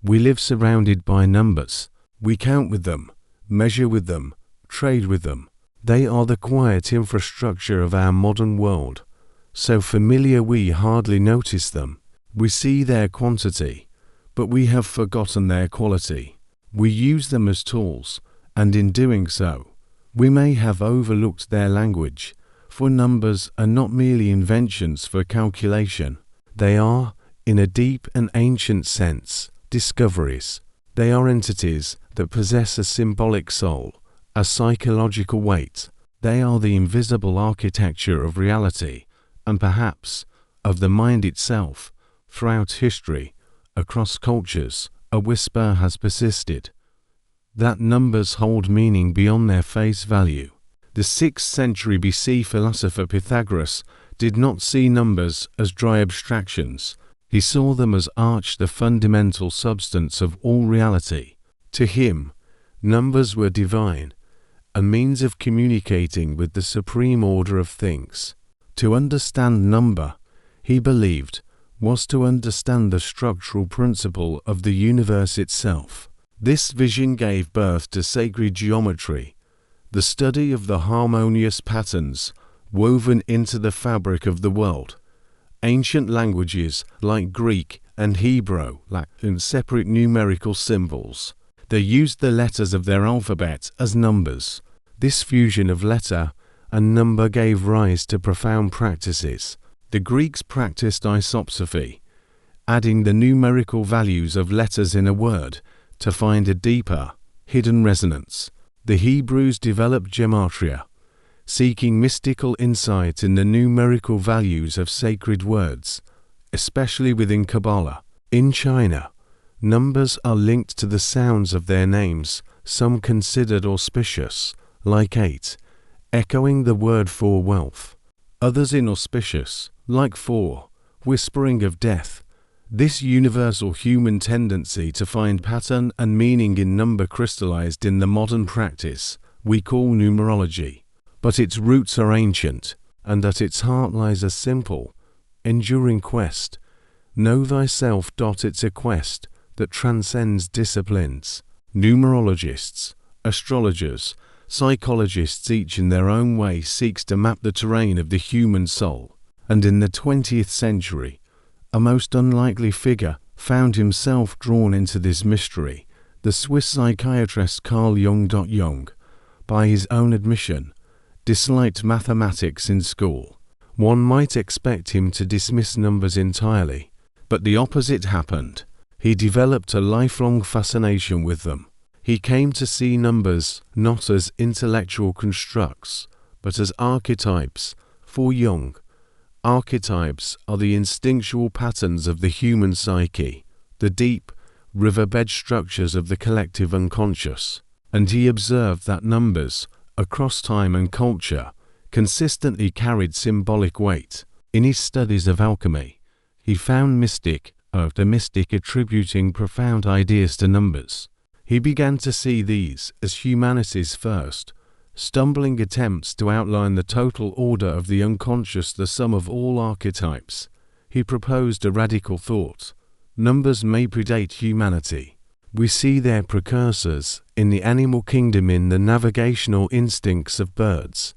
We live surrounded by numbers. We count with them, measure with them, trade with them. They are the quiet infrastructure of our modern world. So familiar we hardly notice them. We see their quantity, but we have forgotten their quality. We use them as tools, and in doing so, we may have overlooked their language, for numbers are not merely inventions for calculation. They are, in a deep and ancient sense, discoveries. They are entities that possess a symbolic soul, a psychological weight. They are the invisible architecture of reality, and perhaps of the mind itself. Throughout history, across cultures, a whisper has persisted that numbers hold meaning beyond their face value. The 6th century BC philosopher Pythagoras did not see numbers as dry abstractions. He saw them as the fundamental substance of all reality. To him, numbers were divine, a means of communicating with the supreme order of things. To understand number, he believed, was to understand the structural principle of the universe itself. This vision gave birth to sacred geometry, the study of the harmonious patterns woven into the fabric of the world. Ancient languages like Greek and Hebrew lacked separate numerical symbols. They used the letters of their alphabet as numbers. This fusion of letter and number gave rise to profound practices. The Greeks practiced isopsophy, adding the numerical values of letters in a word to find a deeper, hidden resonance. The Hebrews developed gematria, seeking mystical insight in the numerical values of sacred words, especially within Kabbalah. In China, numbers are linked to the sounds of their names, some considered auspicious, like 8, echoing the word for wealth. Others inauspicious, like 4, whispering of death. This universal human tendency to find pattern and meaning in number crystallized in the modern practice we call numerology. But its roots are ancient, and at its heart lies a simple, enduring quest. Know thyself. It's a quest that transcends disciplines. Numerologists, astrologers, psychologists, each in their own way seeks to map the terrain of the human soul. And in the 20th century, a most unlikely figure found himself drawn into this mystery. The Swiss psychiatrist Carl Jung. Jung, by his own admission, disliked mathematics in school. One might expect him to dismiss numbers entirely, but the opposite happened. He developed a lifelong fascination with them. He came to see numbers not as intellectual constructs, but as archetypes. For Jung, archetypes are the instinctual patterns of the human psyche, the deep, riverbed structures of the collective unconscious, and he observed that numbers, across time and culture, consistently carried symbolic weight. In his studies of alchemy, he found the mystic attributing profound ideas to numbers. He began to see these as humanity's first, stumbling attempts to outline the total order of the unconscious, the sum of all archetypes. He proposed a radical thought. Numbers may predate humanity. We see their precursors in the animal kingdom, in the navigational instincts of birds,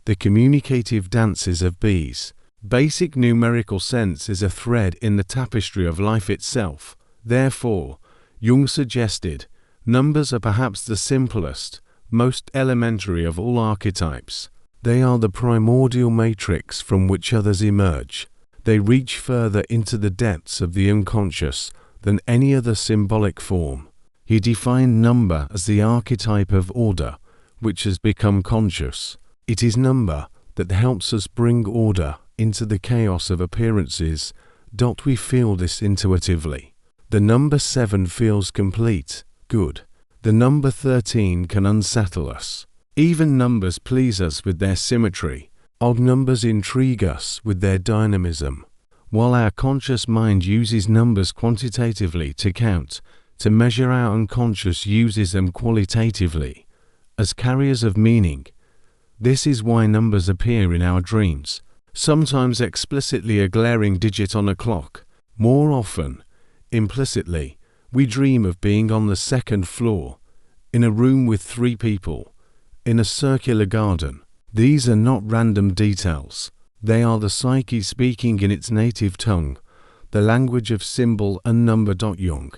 the communicative dances of bees. Basic numerical sense is a thread in the tapestry of life itself. Therefore, Jung suggested, numbers are perhaps the simplest, most elementary of all archetypes. They are the primordial matrix from which others emerge. They reach further into the depths of the unconscious than any other symbolic form. He defined number as the archetype of order, which has become conscious. It is number that helps us bring order into the chaos of appearances. We feel this intuitively. The number 7 feels complete, good. The number 13 can unsettle us. Even numbers please us with their symmetry. Odd numbers intrigue us with their dynamism. While our conscious mind uses numbers quantitatively to count, to measure, our unconscious uses them qualitatively, as carriers of meaning. This is why numbers appear in our dreams, sometimes explicitly a glaring digit on a clock, more often, implicitly, We dream of being on the second floor, in a room with 3 people, in a circular garden. These are not random details. They are the psyche speaking in its native tongue, the language of symbol and number. Jung,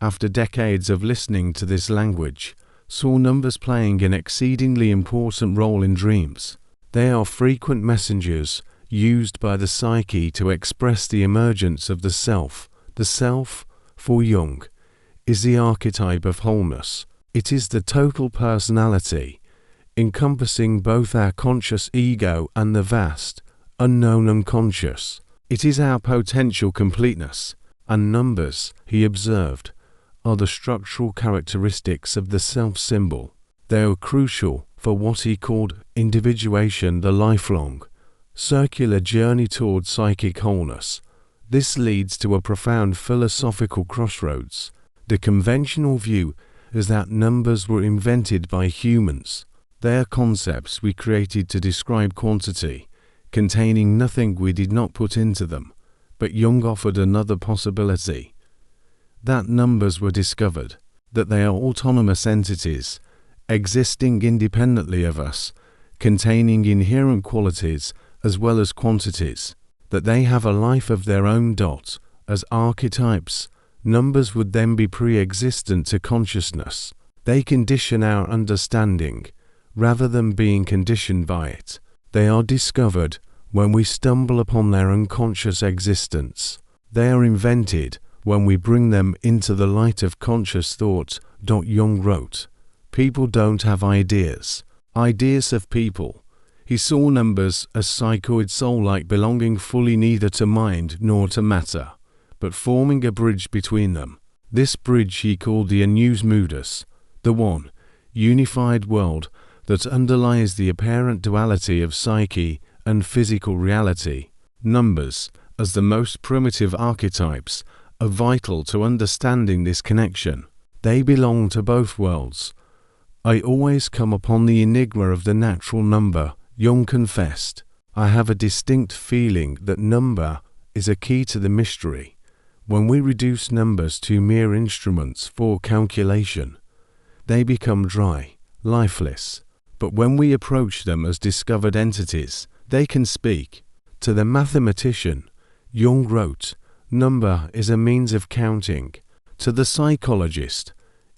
after decades of listening to this language, saw numbers playing an exceedingly important role in dreams. They are frequent messengers used by the psyche to express the emergence of the self. The self, for Jung, is the archetype of wholeness. It is the total personality, encompassing both our conscious ego and the vast, unknown unconscious. It is our potential completeness, and numbers, he observed, are the structural characteristics of the self-symbol. They are crucial for what he called individuation, the lifelong, circular journey toward psychic wholeness. This leads to a profound philosophical crossroads. The conventional view is that numbers were invented by humans. They are concepts we created to describe quantity, containing nothing we did not put into them. But Jung offered another possibility. That numbers were discovered, that they are autonomous entities, existing independently of us, containing inherent qualities as well as quantities, that they have a life of their own. As archetypes, numbers would then be pre-existent to consciousness. They condition our understanding, rather than being conditioned by it. They are discovered when we stumble upon their unconscious existence. They are invented when we bring them into the light of conscious thought. Jung wrote, "People don't have ideas. Ideas have people." He saw numbers as psychoid soul-like, belonging fully neither to mind nor to matter, but forming a bridge between them. This bridge he called the numerology, the one, unified world that underlies the apparent duality of psyche and physical reality. Numbers, as the most primitive archetypes, are vital to understanding this connection. They belong to both worlds. "I always come upon the enigma of the natural number," Jung confessed. "I have a distinct feeling that number is a key to the mystery. When we reduce numbers to mere instruments for calculation, they become dry, lifeless. But when we approach them as discovered entities, they can speak." To the mathematician, Jung wrote, "Number is a means of counting." To the psychologist,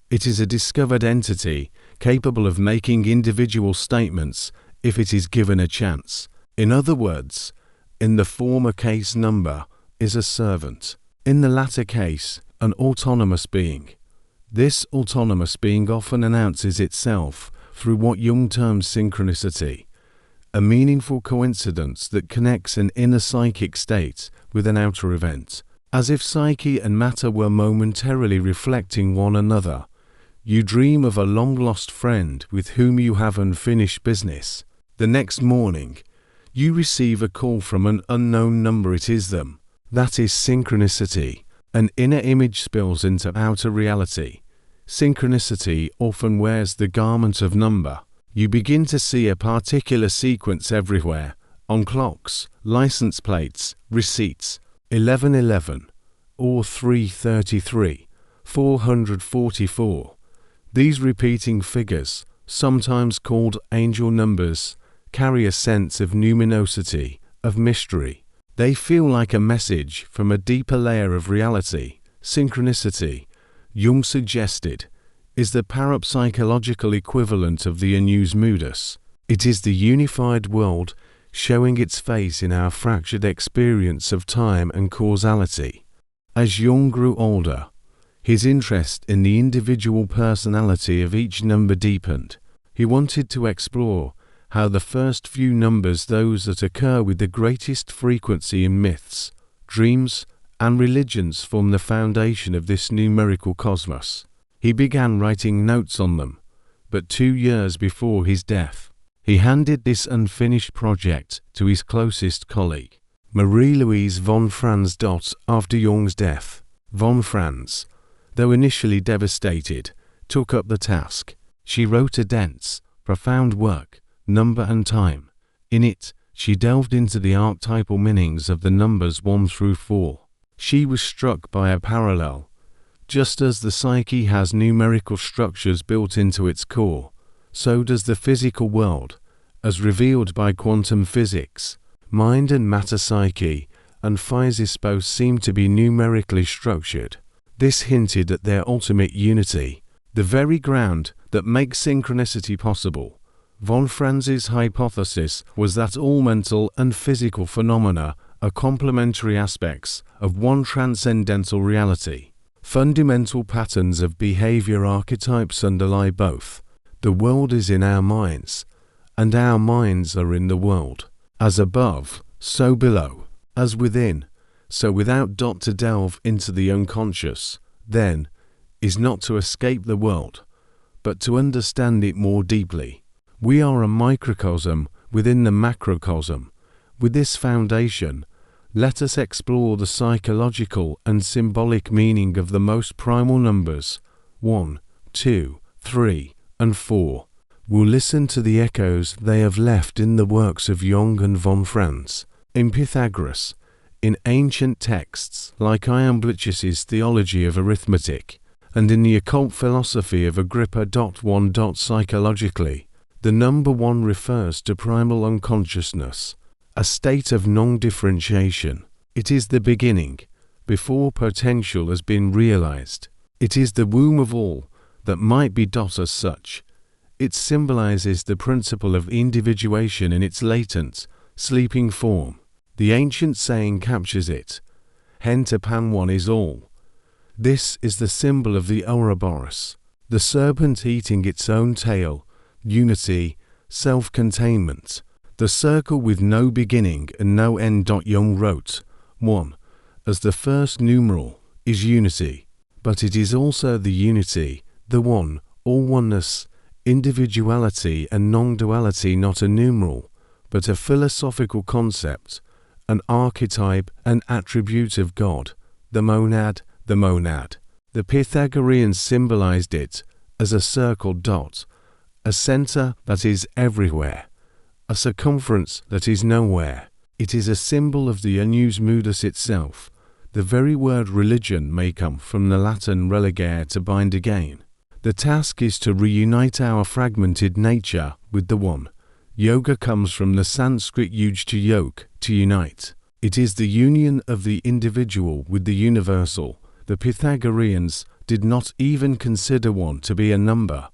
it is a discovered entity capable of making individual statements if it is given a chance. In other words, in the former case, number is a servant. In the latter case, an autonomous being. This autonomous being often announces itself through what Jung terms synchronicity, a meaningful coincidence that connects an inner psychic state with an outer event, as if psyche and matter were momentarily reflecting one another. You dream of a long-lost friend with whom you have unfinished business. The next morning, you receive a call from an unknown number. It is them. That is synchronicity. An inner image spills into outer reality. Synchronicity often wears the garment of number. You begin to see a particular sequence everywhere, on clocks, license plates, receipts, 1111, or 333, 444. These repeating figures, sometimes called angel numbers, carry a sense of numinosity, of mystery. They feel like a message from a deeper layer of reality. Synchronicity, Jung suggested, is the parapsychological equivalent of the numerology. It is the unified world showing its face in our fractured experience of time and causality. As Jung grew older, his interest in the individual personality of each number deepened. He wanted to explore how the first few numbers, those that occur with the greatest frequency in myths, dreams, and religions, form the foundation of this numerical cosmos. He began writing notes on them, but 2 years before his death, he handed this unfinished project to his closest colleague, Marie-Louise von Franz. After Jung's death, von Franz, though initially devastated, took up the task. She wrote a dense, profound work, Number and Time. In it, she delved into the archetypal meanings of the numbers 1 through 4. She was struck by a parallel. Just as the psyche has numerical structures built into its core, so does the physical world, as revealed by quantum physics. Mind and matter, psyche and physis both seem to be numerically structured. This hinted at their ultimate unity, the very ground that makes synchronicity possible. Von Franz's hypothesis was that all mental and physical phenomena are complementary aspects of one transcendental reality. Fundamental patterns of behavior archetypes underlie both. The world is in our minds, and our minds are in the world. As above, so below. As within, so without. To delve into the unconscious, then, is not to escape the world, but to understand it more deeply. We are a microcosm within the macrocosm. With this foundation, let us explore the psychological and symbolic meaning of the most primal numbers 1, 2, 3, and 4. We'll listen to the echoes they have left in the works of Jung and von Franz, in Pythagoras, in ancient texts like Iamblichus's theology of arithmetic, and in the occult philosophy of Agrippa. 1. Psychologically, the number 1 refers to primal unconsciousness, a state of non-differentiation. It is the beginning, before potential has been realized. It is the womb of all that might be. As such, it symbolizes the principle of individuation in its latent, sleeping form. The ancient saying captures it. Henta pan one is all. This is the symbol of the Ouroboros, the serpent eating its own tail, unity, self-containment, the circle with no beginning and no end. Jung wrote, 1, as the first numeral, is unity, but it is also the unity, the one, all oneness, individuality and non-duality, not a numeral, but a philosophical concept, an archetype, an attribute of God, the monad, the monad. The Pythagoreans symbolized it as a circle. A center that is everywhere, a circumference that is nowhere. It is a symbol of the unus mudus itself. The very word religion may come from the Latin religare, to bind again. The task is to reunite our fragmented nature with the one. Yoga comes from the Sanskrit yuj, to yoke, to unite. It is the union of the individual with the universal. The Pythagoreans did not even consider 1 to be a number,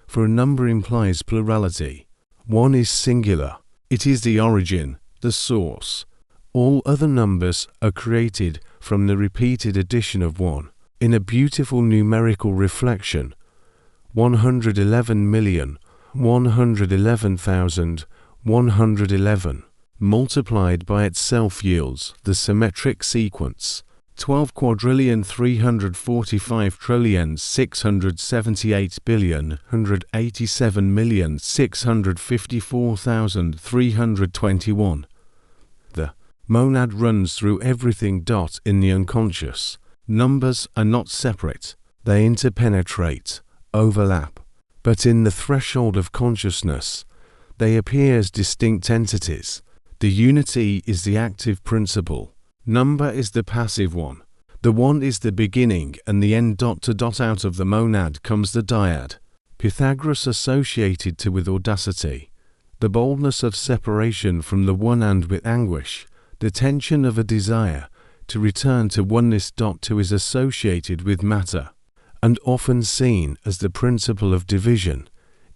for a number implies plurality. 1 is singular. It is the origin, the source. All other numbers are created from the repeated addition of 1. In a beautiful numerical reflection, 111,111,111 multiplied by itself yields the symmetric sequence 12,345,678,654,321. The monad runs through everything. In the unconscious, numbers are not separate, they interpenetrate, overlap, but in the threshold of consciousness, they appear as distinct entities. The unity is the active principle. Number is the passive one. The one is the beginning and the end. Out of the monad comes the dyad. Pythagoras associated with audacity, the boldness of separation from the one, and with anguish, the tension of a desire to return to oneness. Is associated with matter, and often seen as the principle of division,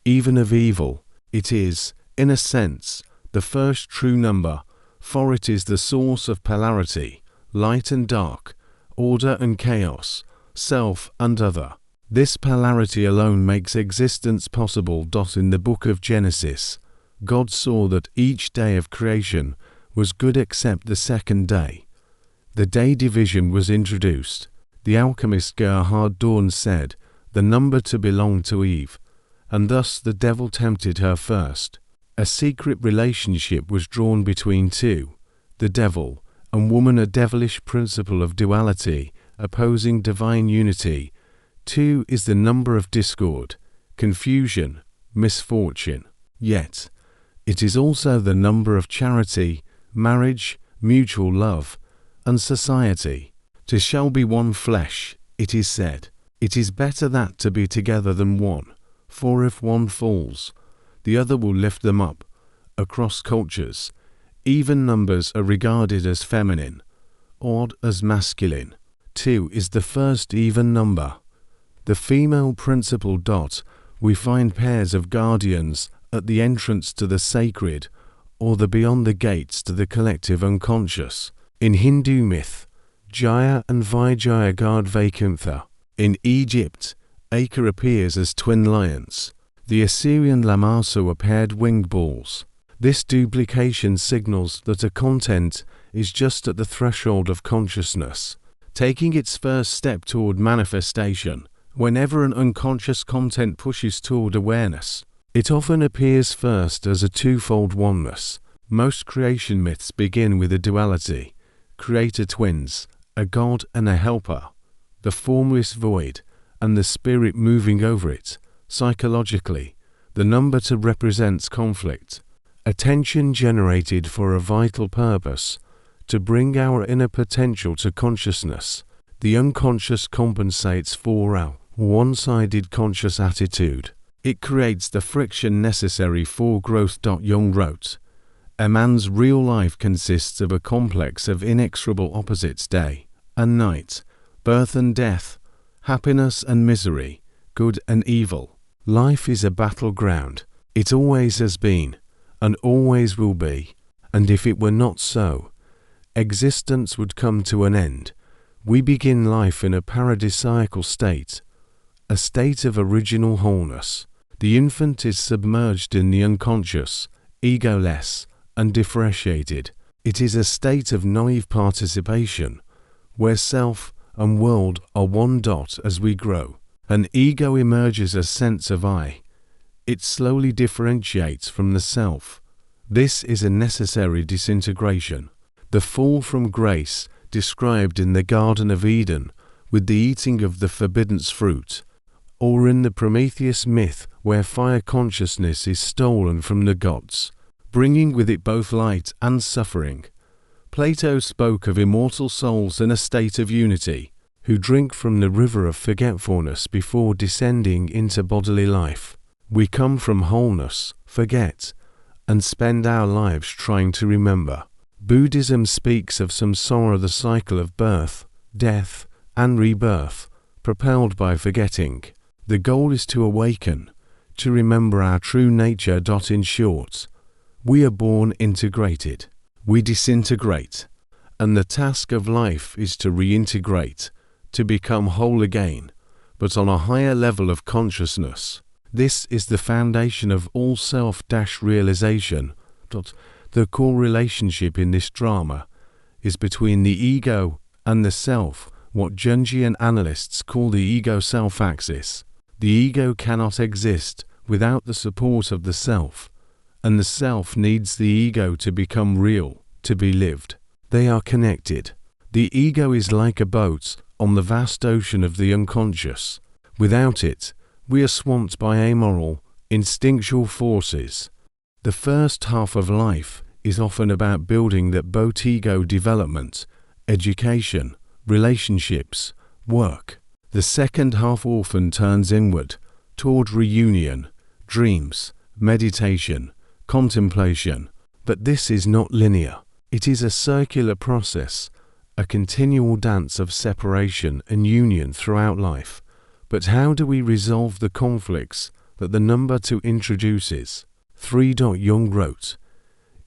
even of evil. It is, in a sense, the first true number, for it is the source of polarity, light and dark, order and chaos, self and other. This polarity alone makes existence possible. In the book of Genesis, God saw that each day of creation was good except the second day. The day division was introduced. The alchemist Gerhard Dorn said the number to belong to Eve, and thus the devil tempted her first. A secret relationship was drawn between two, the devil and woman, a devilish principle of duality opposing divine unity. 2 is the number of discord, confusion, misfortune. Yet, it is also the number of charity, marriage, mutual love, and society. 'Tis shall be one flesh, It is said, "It is better that to be together than one, for if one falls, the other will lift them up." Across cultures, even numbers are regarded as feminine, odd as masculine. 2 is the first even number. The female principal dot, we find pairs of guardians at the entrance to the sacred or the beyond the gates to the collective unconscious. In Hindu myth, Jaya and Vijaya guard Vaikuntha. In Egypt, Acre appears as twin lions. The Assyrian Lamassu are paired winged bulls. This duplication signals that a content is just at the threshold of consciousness, taking its first step toward manifestation. Whenever an unconscious content pushes toward awareness, it often appears first as a twofold oneness. Most creation myths begin with a duality, creator twins, a god and a helper, the formless void, and the spirit moving over it. Psychologically, the number 2 represents conflict, attention generated for a vital purpose, to bring our inner potential to consciousness. The unconscious compensates for our one-sided conscious attitude. It creates the friction necessary for growth. Jung wrote, "A man's real life consists of a complex of inexorable opposites, day and night, birth and death, happiness and misery, good and evil. Life is a battleground. It always has been, and always will be, and if it were not so, existence would come to an end. We begin life in a paradisiacal state, a state of original wholeness. The infant is submerged in the unconscious, egoless, and differentiated. It is a state of naive participation, where self and world are one dot. As we grow, an ego emerges as sense of I. It slowly differentiates from the self. This is a necessary disintegration. The fall from grace, described in the Garden of Eden with the eating of the forbidden fruit, or in the Prometheus myth where fire consciousness is stolen from the gods, bringing with it both light and suffering. Plato spoke of immortal souls in a state of unity, who drink from the river of forgetfulness before descending into bodily life. We come from wholeness, forget, and spend our lives trying to remember. Buddhism speaks of samsara, the cycle of birth, death, and rebirth, propelled by forgetting. The goal is to awaken, to remember our true nature. In short, we are born integrated. We disintegrate, and the task of life is to reintegrate, to become whole again, but on a higher level of consciousness. This is the foundation of all self-realization. The core relationship in this drama is between the ego and the self, what Jungian analysts call the ego-self axis. The ego cannot exist without the support of the self, and the self needs the ego to become real, to be lived. They are connected. The ego is like a boat on the vast ocean of the unconscious. Without it, we are swamped by amoral, instinctual forces. The first half of life is often about building that boat: ego development, education, relationships, work. The second half often turns inward, toward reunion, dreams, meditation, contemplation. But this is not linear. It is a circular process, a continual dance of separation and union throughout life. But how do we resolve the conflicts that the number 2 introduces? 3. Jung wrote,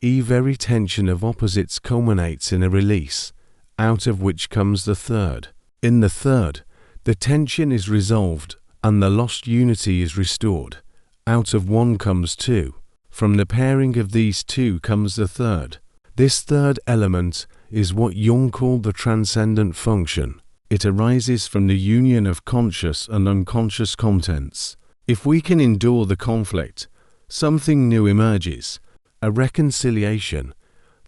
very tension of opposites culminates in a release, out of which comes the third. In the third, the tension is resolved and the lost unity is restored. Out of one comes 2. From the pairing of these 2 comes the third. This third element is what Jung called the transcendent function. It arises from the union of conscious and unconscious contents. If we can endure the conflict, something new emerges, a reconciliation.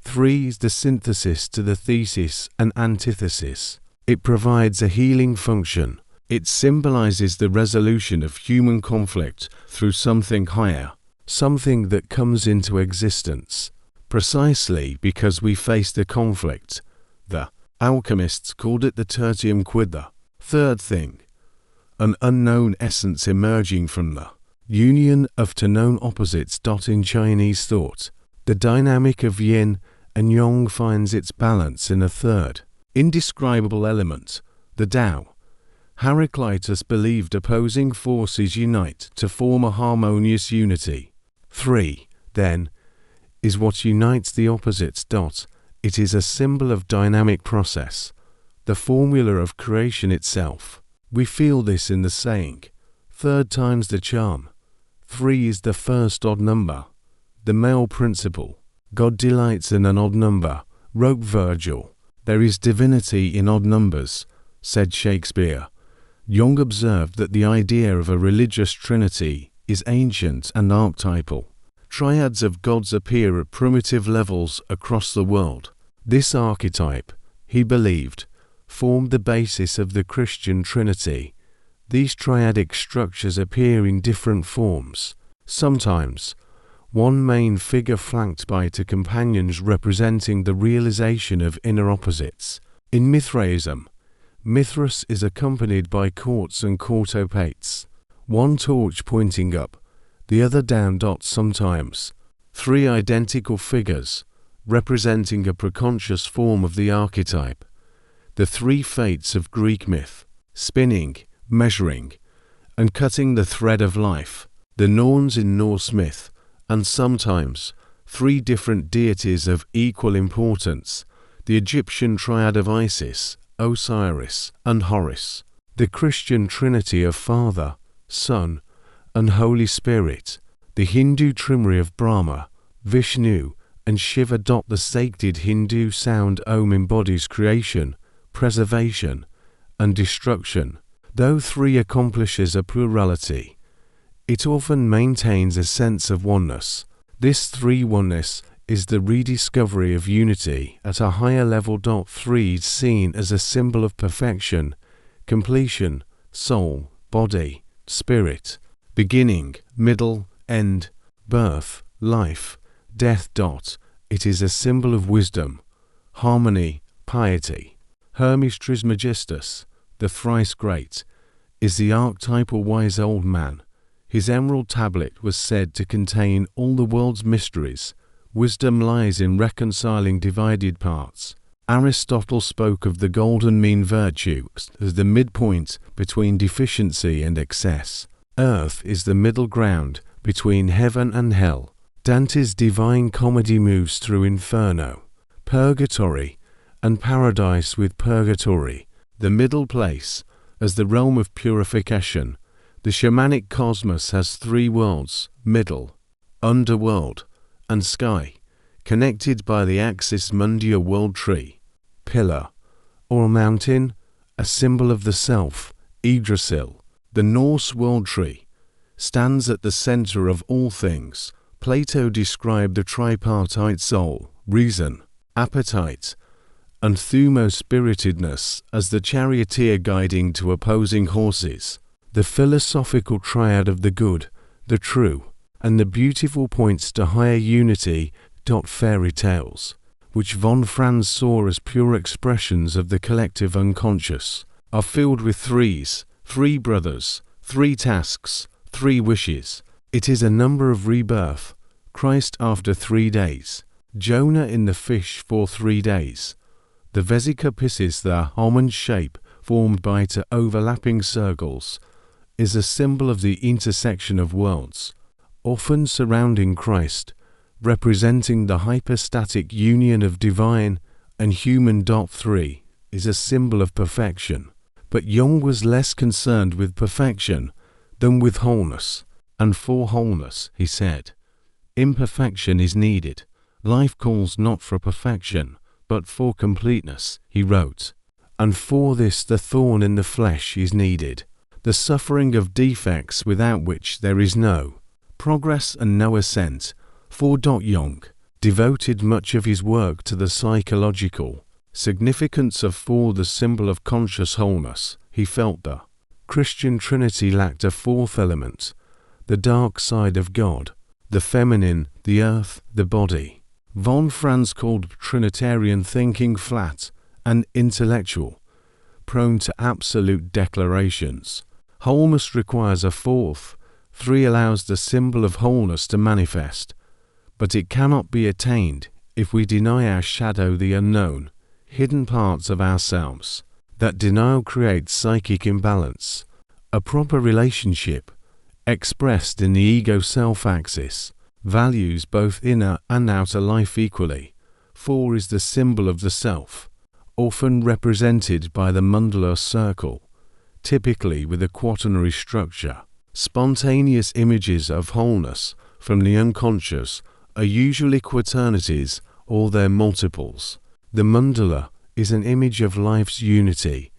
3 is the synthesis to the thesis and antithesis. It provides a healing function. It symbolizes the resolution of human conflict through something higher, something that comes into existence. Precisely because we face the conflict, the alchemists called it the tertium quid, the Third thing, an unknown essence emerging from the union of two known opposites. In Chinese thought, the dynamic of yin and yang finds its balance in a third, indescribable element, the Tao. Heraclitus believed opposing forces unite to form a harmonious unity. 3, then, is what unites the opposites. It is a symbol of dynamic process, the formula of creation itself. We feel this in the saying, third time's the charm. 3 is the first odd number, the male principle. God delights in an odd number, wrote Virgil. There is divinity in odd numbers, said Shakespeare. Jung observed that the idea of a religious trinity is ancient and archetypal. Triads of gods appear at primitive levels across the world. This archetype, he believed, formed the basis of the Christian Trinity. These triadic structures appear in different forms. Sometimes, one main figure flanked by two companions representing the realization of inner opposites. In Mithraism, Mithras is accompanied by quartz and quartopates, one torch pointing up, the other down. Sometimes, 3 identical figures, representing a preconscious form of the archetype. The 3 fates of Greek myth, spinning, measuring, and cutting the thread of life, the Norns in Norse myth, and sometimes 3 different deities of equal importance, the Egyptian triad of Isis, Osiris, and Horus, the Christian trinity of Father, Son, and Holy Spirit, the Hindu trinity of Brahma, Vishnu, and Shiva. The sacred Hindu sound Om embodies creation, preservation, and destruction. Though 3 accomplishes a plurality, it often maintains a sense of oneness. This 3 oneness is the rediscovery of unity at a higher level. 3 is seen as a symbol of perfection, completion, soul, body, spirit, beginning, middle, end, birth, life, death. It is a symbol of wisdom, harmony, piety. Hermes Trismegistus, the thrice great, is the archetypal wise old man. His emerald tablet was said to contain all the world's mysteries. Wisdom lies in reconciling divided parts. Aristotle spoke of the golden mean virtue as the midpoint between deficiency and excess. Earth is the middle ground between heaven and hell. Dante's Divine Comedy moves through Inferno, Purgatory, and Paradise, with Purgatory, the middle place, as the realm of purification. The shamanic cosmos has 3 worlds, middle, underworld, and sky, connected by the axis mundi, a world tree, pillar, or a mountain, a symbol of the self, Yggdrasil. The Norse world tree stands at the center of all things. Plato described the tripartite soul, reason, appetite, and thumo-spiritedness as the charioteer guiding 2 opposing horses. The philosophical triad of the good, the true, and the beautiful points to higher unity. Fairy tales, which von Franz saw as pure expressions of the collective unconscious, are filled with 3s, 3 brothers, 3 tasks, 3 wishes. It is a number of rebirth. Christ after 3 days, Jonah in the fish for 3 days. The vesica piscis, the almond shape formed by 2 overlapping circles, is a symbol of the intersection of worlds, often surrounding Christ, representing the hypostatic union of divine and human. 3 is a symbol of perfection, but Jung was less concerned with perfection than with wholeness, and for wholeness, he said, imperfection is needed. Life calls not for perfection, but for completeness, he wrote, and for this the thorn in the flesh is needed, the suffering of defects without which there is no progress and no ascent. Jung devoted much of his work to the psychological significance of 4, the symbol of conscious wholeness. He felt the Christian Trinity lacked a 4th element, the dark side of God, the feminine, the earth, the body. Von Franz called Trinitarian thinking flat and intellectual, prone to absolute declarations. Wholeness requires a fourth. 3 allows the symbol of wholeness to manifest, but it cannot be attained if we deny our shadow, the unknown, hidden parts of ourselves. That denial creates psychic imbalance. A proper relationship, expressed in the ego-self axis, values both inner and outer life equally. 4 is the symbol of the self, often represented by the mandala circle, typically with a quaternary structure. Spontaneous images of wholeness from the unconscious are usually quaternities or their multiples. The mandala is an image of life's unity,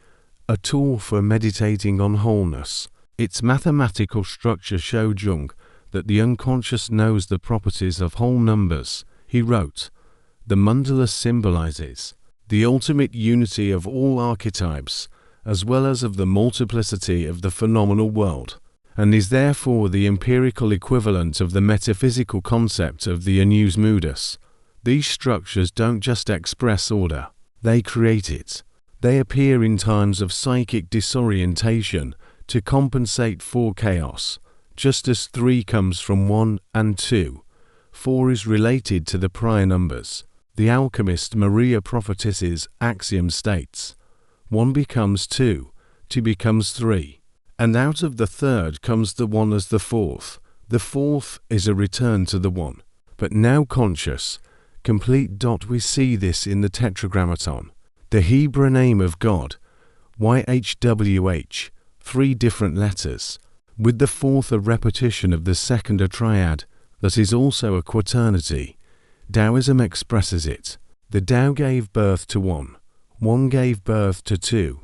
a tool for meditating on wholeness. Its mathematical structure showed Jung that the unconscious knows the properties of whole numbers. He wrote, "The mandala symbolizes the ultimate unity of all archetypes as well as of the multiplicity of the phenomenal world, and is therefore the empirical equivalent of the metaphysical concept of the Anus Mundus." These structures don't just express order, they create it. They appear in times of psychic disorientation to compensate for chaos, just as 3 comes from 1 and 2. 4 is related to the prior numbers. The alchemist Maria Prophetess's axiom states, 1 becomes 2, 2 becomes 3, and out of the third comes the 1 as the fourth. The fourth is a return to the 1, but now conscious, complete. We see this in the Tetragrammaton, the Hebrew name of God, YHWH, 3 different letters, with the fourth a repetition of the second, a triad that is also a quaternity. Taoism expresses it. The Tao gave birth to 1, 1 gave birth to 2,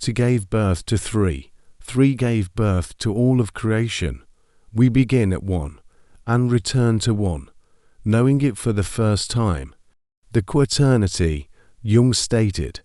2 gave birth to 3, 3 gave birth to all of creation. We begin at 1 and return to 1, knowing it for the first time. The quaternity, Jung stated,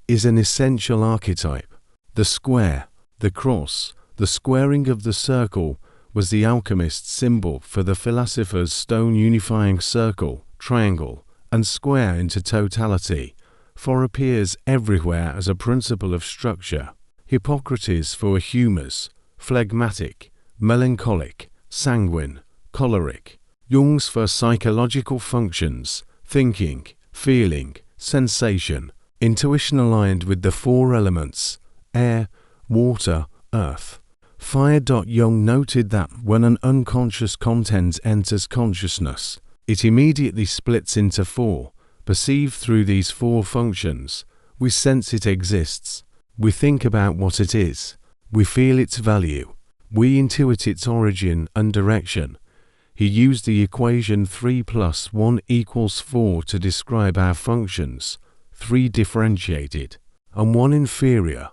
is an essential archetype. The square, the cross, the squaring of the circle was the alchemist's symbol for the philosopher's stone, unifying circle, triangle, and square into totality. 4 appears everywhere as a principle of structure. Hippocrates for humours, phlegmatic, melancholic, sanguine, choleric. Jung's for psychological functions, thinking, feeling, sensation, intuition aligned with the 4 elements, air, water, earth. Fire. Jung noted that when an unconscious content enters consciousness, it immediately splits into 4. Perceived through these 4 functions, we sense it exists, we think about what it is, we feel its value, we intuit its origin and direction. He used the equation 3 + 1 = 4 to describe our functions, 3 differentiated and 1 inferior.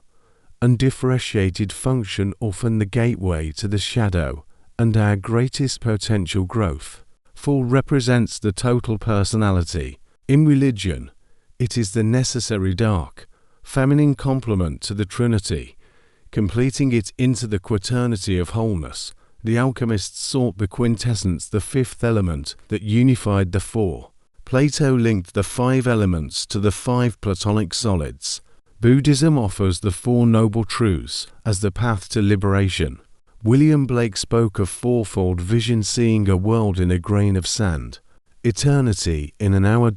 Undifferentiated function often the gateway to the shadow and our greatest potential growth. 4 represents the total personality. In religion, it is the necessary dark, feminine complement to the Trinity, completing it into the quaternity of wholeness. The alchemists sought the quintessence, the 5th element that unified the 4. Plato linked the 5 elements to the 5 Platonic solids. Buddhism offers the 4 noble truths as the path to liberation. William Blake spoke of fourfold vision, seeing a world in a grain of sand. Eternity in an hour.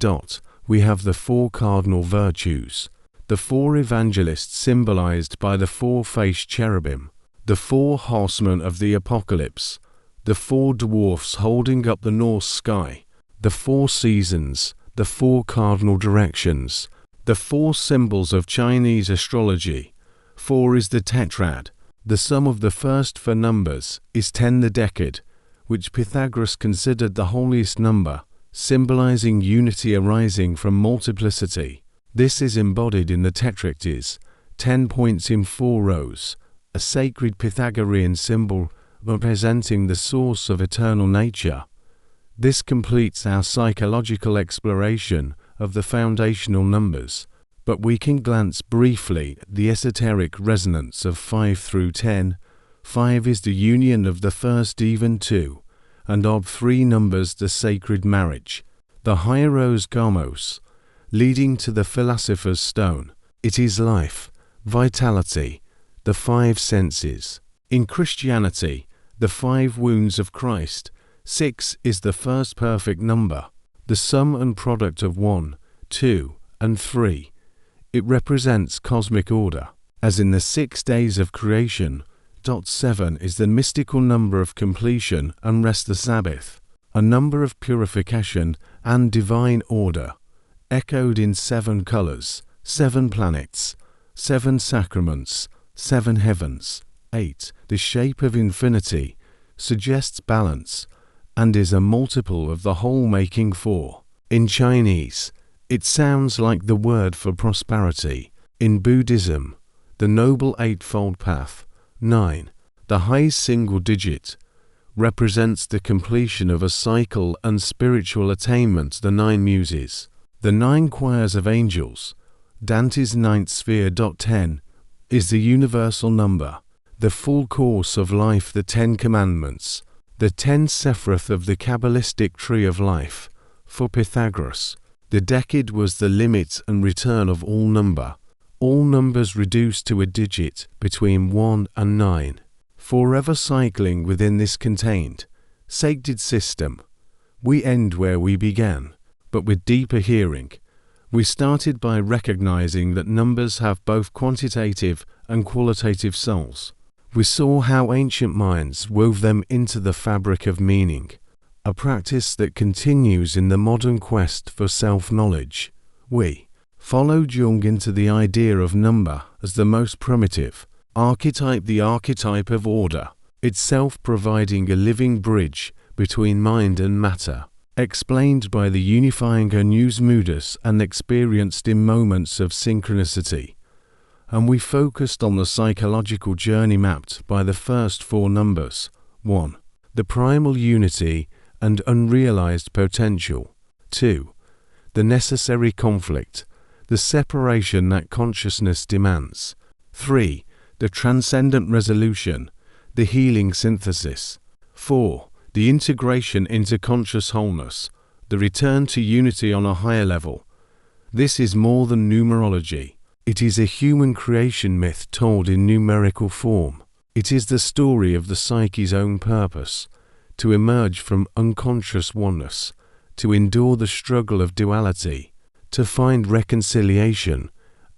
We have the 4 cardinal virtues. The 4 evangelists symbolized by the 4-faced cherubim. The 4 horsemen of the apocalypse. The 4 dwarfs holding up the north sky. The 4 seasons. The 4 cardinal directions. The 4 symbols of Chinese astrology. 4 is the tetrad. The sum of the first 4 numbers is 10, the decade, which Pythagoras considered the holiest number, symbolizing unity arising from multiplicity. This is embodied in the tetractys, 10 points in 4 rows, a sacred Pythagorean symbol representing the source of eternal nature. This completes our psychological exploration of the foundational numbers, but we can glance briefly at the esoteric resonance of 5 through 10. 5 is the union of the first even 2, and of 3 numbers the sacred marriage, the hieros gamos, leading to the philosopher's stone. It is life, vitality, the five senses. In Christianity, the five wounds of Christ, 6 is the first perfect number, the sum and product of 1, 2, and 3. It represents cosmic order. As in the 6 days of creation, 7 is the mystical number of completion and rest, the Sabbath, a number of purification and divine order, echoed in 7 colors, 7 planets, 7 sacraments, 7 heavens. 8, the shape of infinity, suggests balance, and is a multiple of the whole, making 4. In Chinese, it sounds like the word for prosperity. In Buddhism, the Noble Eightfold Path, 9, the highest single digit, represents the completion of a cycle and spiritual attainment, the 9 muses. The 9 choirs of angels, Dante's 9th sphere. 10, is the universal number. The full course of life, the 10 commandments, the 10 sephiroth of the Kabbalistic tree of life. For Pythagoras, the decade was the limit and return of all number, all numbers reduced to a digit between 1 and 9, forever cycling within this contained, sacred system. We end where we began, but with deeper hearing. We started by recognizing that numbers have both quantitative and qualitative souls. We saw how ancient minds wove them into the fabric of meaning, a practice that continues in the modern quest for self-knowledge. We followed Jung into the idea of number as the most primitive archetype, the archetype of order, itself providing a living bridge between mind and matter, explained by the unifying nous modus and experienced in moments of synchronicity. And we focused on the psychological journey mapped by the first 4 numbers. 1. The primal unity and unrealized potential. 2. The necessary conflict, the separation that consciousness demands. 3. The transcendent resolution, the healing synthesis. 4. The integration into conscious wholeness, the return to unity on a higher level. This is more than numerology. It is a human creation myth told in numerical form. It is the story of the psyche's own purpose, to emerge from unconscious oneness, to endure the struggle of duality, to find reconciliation,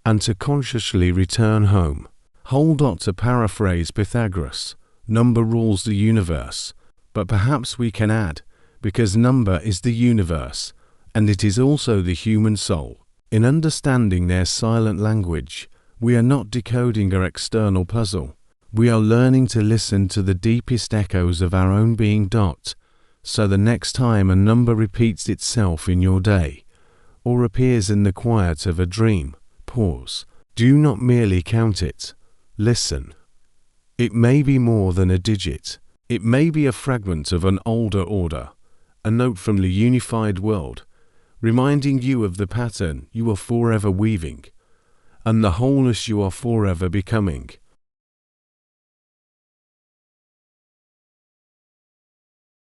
and to consciously return home. To paraphrase Pythagoras, number rules the universe, but perhaps we can add, because number is the universe, and it is also the human soul. In understanding their silent language, we are not decoding our external puzzle. We are learning to listen to the deepest echoes of our own being. So the next time a number repeats itself in your day, or appears in the quiet of a dream, pause. Do not merely count it. Listen. It may be more than a digit. It may be a fragment of an older order, a note from the unified world, reminding you of the pattern you are forever weaving, and the wholeness you are forever becoming.